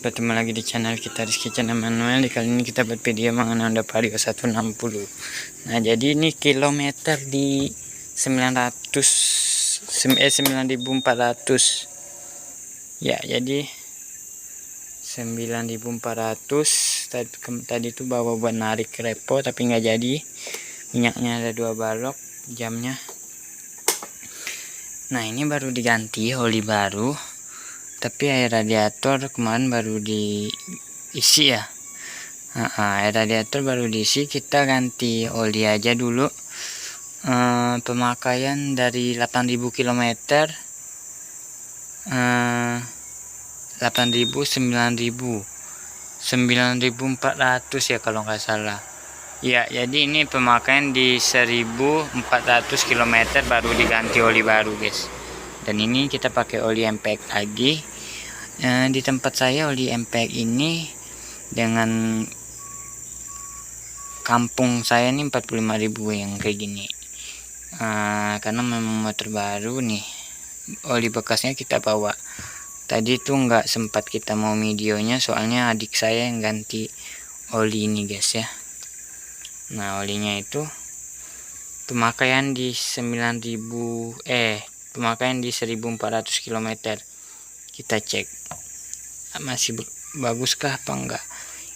Bertemu lagi di channel kita, Rizky Channel Manual. Kali ini kita buat video mengenai Honda Vario 160. Nah, jadi ini kilometer di 9400. Ya, jadi 9400. Tadi itu bawa buat narik repo tapi nggak jadi. Minyaknya ada 2 balok, jamnya. Nah, ini baru diganti oli baru. Tapi air radiator kemarin baru diisi ya. Air radiator baru diisi, kita ganti oli aja dulu. Pemakaian dari 8000 km 8000, 9000, 9400 ya kalau nggak salah ya. Jadi ini pemakaian di 1400 km baru diganti oli baru guys. Dan ini kita pakai oli MPX lagi. Di tempat saya oli MPX ini dengan kampung saya nih 45.000 yang kayak gini. Karena memang motor baru nih, oli bekasnya kita bawa. Tadi tuh nggak sempat kita mau videonya soalnya adik saya yang ganti oli ini guys ya. Nah, olinya itu pemakaian di 1400 km. Kita cek masih baguskah apa enggak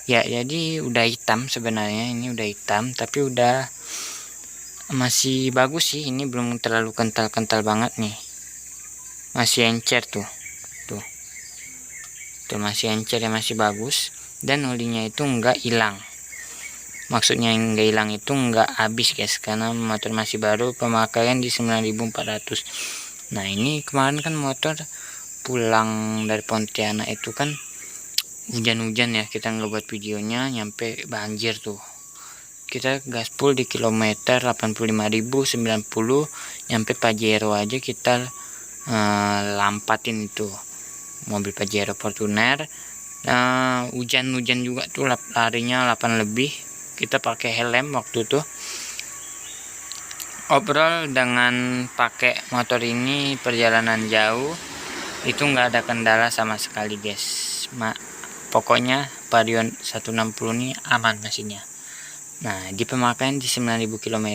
ya. Jadi udah hitam sebenarnya, ini udah hitam tapi udah masih bagus sih. Ini belum terlalu kental-kental banget nih, masih encer tuh masih encer ya, masih bagus. Dan olinya itu enggak hilang. Maksudnya yang enggak hilang itu enggak habis guys, karena motor masih baru, pemakaian di 9400. Nah, ini kemarin kan motor pulang dari Pontianak itu kan hujan-hujan ya, kita nggak buat videonya, nyampe banjir tuh. Kita gaspol di kilometer 85.090, nyampe Pajero aja kita lampatin itu mobil Pajero Fortuner. Hujan-hujan juga tuh, larinya 8 lebih. Kita pakai helm waktu tuh. Overall dengan pakai motor ini perjalanan jauh itu nggak ada kendala sama sekali guys. Pokoknya Vario 160 ini aman mesinnya. Nah, di pemakaian di 9000 km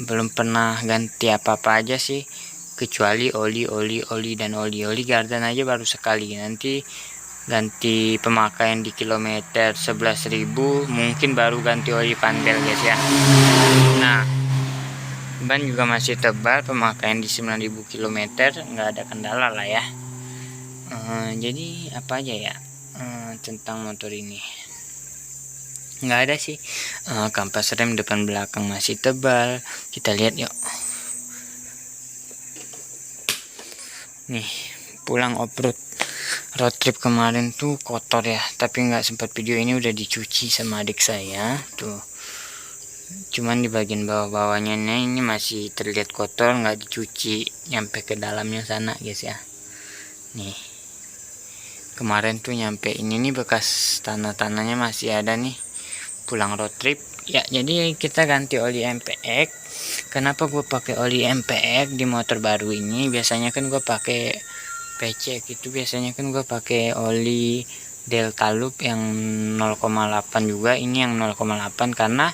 belum pernah ganti apa-apa aja sih, kecuali oli dan oli gardan aja baru sekali. Nanti ganti pemakaian di kilometer 11.000 mungkin baru ganti oli pandel guys ya. Nah, ban juga masih tebal, pemakaian di 9000 km nggak ada kendala lah ya. Jadi apa aja ya tentang motor ini, nggak ada sih. Kampas rem depan belakang masih tebal, kita lihat yuk. Nih, pulang road trip kemarin tuh kotor ya, tapi nggak sempat video. Ini udah dicuci sama adik saya tuh, cuman di bagian bawah-bawahnya ini masih terlihat kotor, nggak dicuci nyampe ke dalamnya sana guys ya. Nih, kemarin tuh nyampe ini nih, bekas tanah-tanahnya masih ada nih pulang road trip ya. Jadi kita ganti oli MPX. Kenapa gue pakai oli MPX di motor baru ini? Biasanya kan gue pakai PC gitu, biasanya kan gue pakai oli Delta Loop yang 0,8 juga. Ini yang 0,8 karena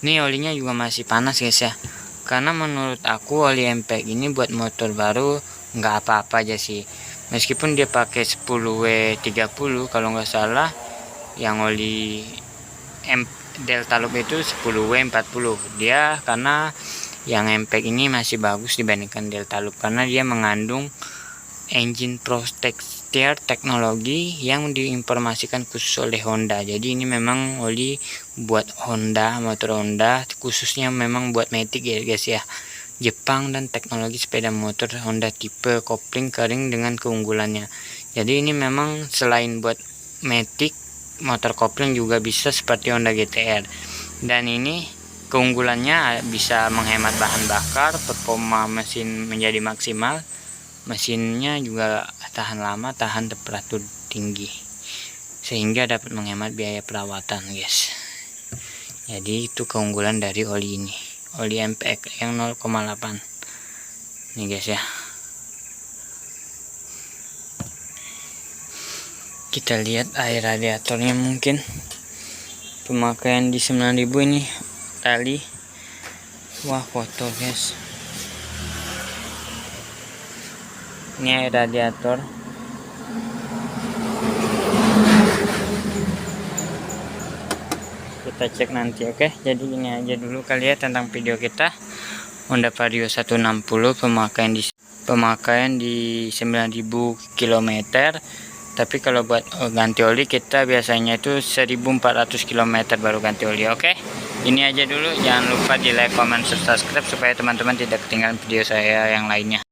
ini olinya juga masih panas guys ya. Karena menurut aku oli MPX ini buat motor baru nggak apa-apa aja sih. Meskipun dia pakai 10W30 kalau nggak salah, yang oli Delta Loop itu 10W40 dia. Karena yang MPX ini masih bagus dibandingkan Delta Loop karena dia mengandung engine protector teknologi yang diinformasikan khusus oleh Honda. Jadi ini memang oli buat Honda, motor Honda, khususnya memang buat Matic ya guys ya, Jepang, dan teknologi sepeda motor Honda tipe kopling kering dengan keunggulannya. Jadi ini memang selain buat Matic, motor kopling juga bisa seperti Honda GT-R. Dan ini keunggulannya bisa menghemat bahan bakar, performa mesin menjadi maksimal. Mesinnya juga tahan lama, tahan temperatur tinggi, sehingga dapat menghemat biaya perawatan guys. Jadi itu keunggulan dari oli ini, oli MPX yang 0,8 nih guys ya. Kita lihat air radiatornya, mungkin pemakaian di 9.000 ini tali. Wah, kotor guys. Ini air radiator. Kita cek nanti, oke. Jadi ini aja dulu kali ya tentang video kita Honda Vario 160 pemakaian di 9.000 km. Tapi kalau buat ganti oli kita biasanya itu 1.400 km baru ganti oli, oke. Ini aja dulu, jangan lupa di like, comment, subscribe supaya teman-teman tidak ketinggalan video saya yang lainnya.